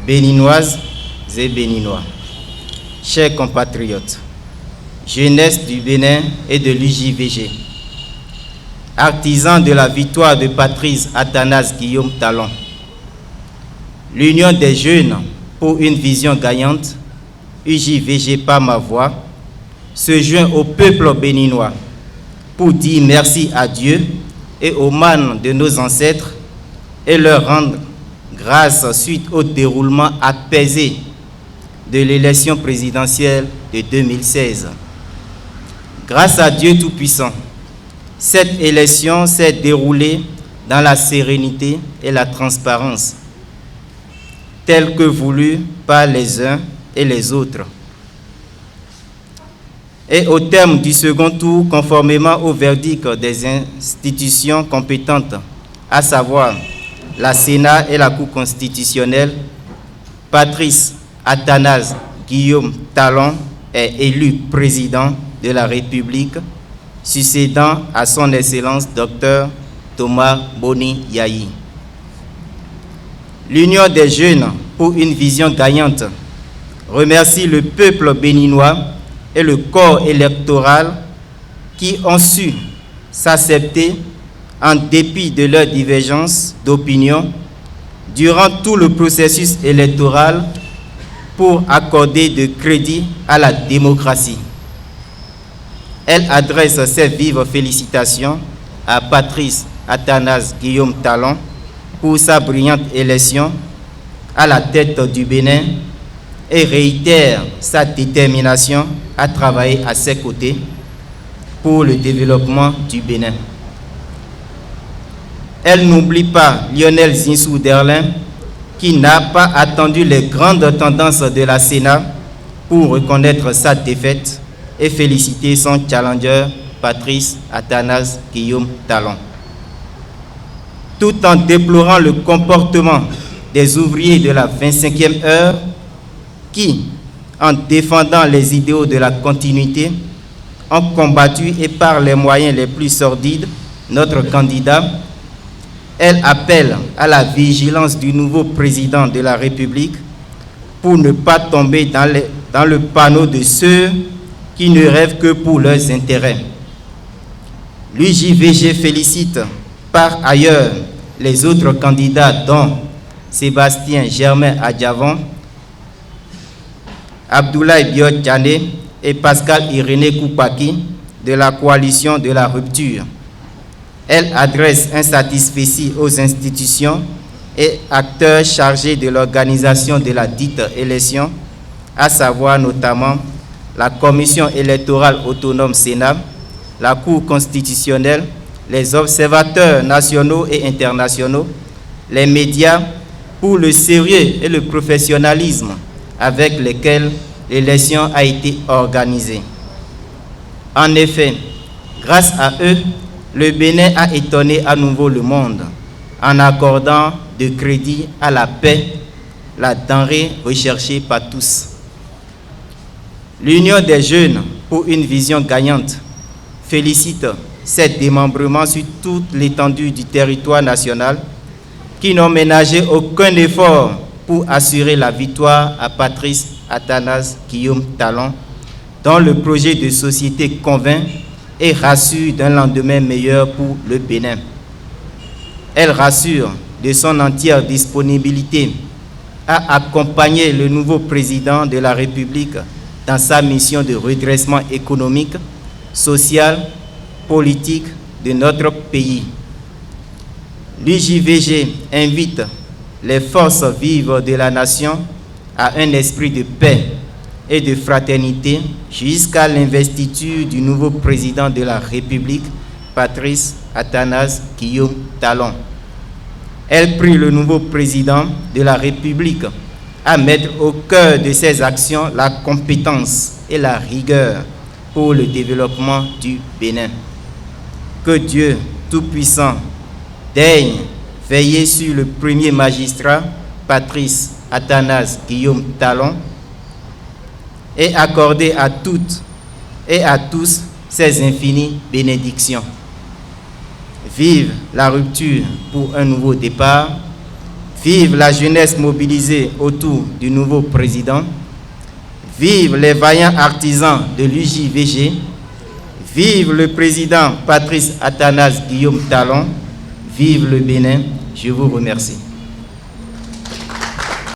Béninoises et Béninois, chers compatriotes, jeunesse du Bénin et de l'UJVG, artisans de la victoire de Patrice Athanase Guillaume Talon, l'Union des jeunes pour une vision gagnante, UJVG par ma voix, se joint au peuple béninois pour dire merci à Dieu et aux mânes de nos ancêtres et leur rendre grâce suite au déroulement apaisé de l'élection présidentielle de 2016. Grâce à Dieu Tout-Puissant, cette élection s'est déroulée dans la sérénité et la transparence, telle que voulue par les uns et les autres. Et au terme du second tour, conformément au verdict des institutions compétentes, à savoir la Sénat et la Cour constitutionnelle, Patrice Athanase Guillaume Talon est élu président de la République, succédant à son Excellence Dr Thomas Boni Yayi. L'Union des jeunes pour une vision gagnante remercie le peuple béninois et le corps électoral qui ont su s'accepter en dépit de leurs divergences d'opinion durant tout le processus électoral pour accorder de crédit à la démocratie. Elle adresse ses vives félicitations à Patrice Athanase Guillaume Talon pour sa brillante élection à la tête du Bénin et réitère sa détermination à travailler à ses côtés pour le développement du Bénin. Elle n'oublie pas Lionel Zinsou Derlin, qui n'a pas attendu les grandes tendances de la Sénat pour reconnaître sa défaite et féliciter son challenger Patrice Athanase Guillaume Talon. Tout en déplorant le comportement des ouvriers de la 25e heure qui, en défendant les idéaux de la continuité, ont combattu et par les moyens les plus sordides notre candidat, elle appelle à la vigilance du nouveau président de la République pour ne pas tomber dans le panneau de ceux qui ne rêvent que pour leurs intérêts. L'UJVG félicite par ailleurs les autres candidats dont Sébastien Germain Adjavon, Abdoulaye Biot Djané et Pascal Irénée Koupaki de la coalition de la rupture. Elle adresse un satisfecit aux institutions et acteurs chargés de l'organisation de la dite élection, à savoir notamment la Commission électorale autonome Sénat, la Cour constitutionnelle, les observateurs nationaux et internationaux, les médias, pour le sérieux et le professionnalisme avec lesquels l'élection a été organisée. En effet, grâce à eux, le Bénin a étonné à nouveau le monde en accordant de crédit à la paix, la denrée recherchée par tous. L'Union des jeunes pour une vision gagnante félicite ces démembrements sur toute l'étendue du territoire national qui n'ont ménagé aucun effort pour assurer la victoire à Patrice Athanase Guillaume Talon, dont le projet de société convainc et rassure d'un lendemain meilleur pour le Bénin. Elle rassure de son entière disponibilité à accompagner le nouveau président de la République dans sa mission de redressement économique, social, politique de notre pays. L'UJVG invite les forces vives de la nation à un esprit de paix et de fraternité jusqu'à l'investiture du nouveau président de la République, Patrice Athanase Guillaume Talon. Elle prie le nouveau président de la République à mettre au cœur de ses actions la compétence et la rigueur pour le développement du Bénin. Que Dieu Tout-Puissant daigne veiller sur le premier magistrat, Patrice Athanase Guillaume Talon, et accorder à toutes et à tous ses infinies bénédictions. Vive la rupture pour un nouveau départ, Vive la jeunesse mobilisée autour du nouveau président. Vive les vaillants artisans de l'UJVG. Vive le président Patrice Athanase Guillaume Talon. Vive le Bénin. Je vous remercie.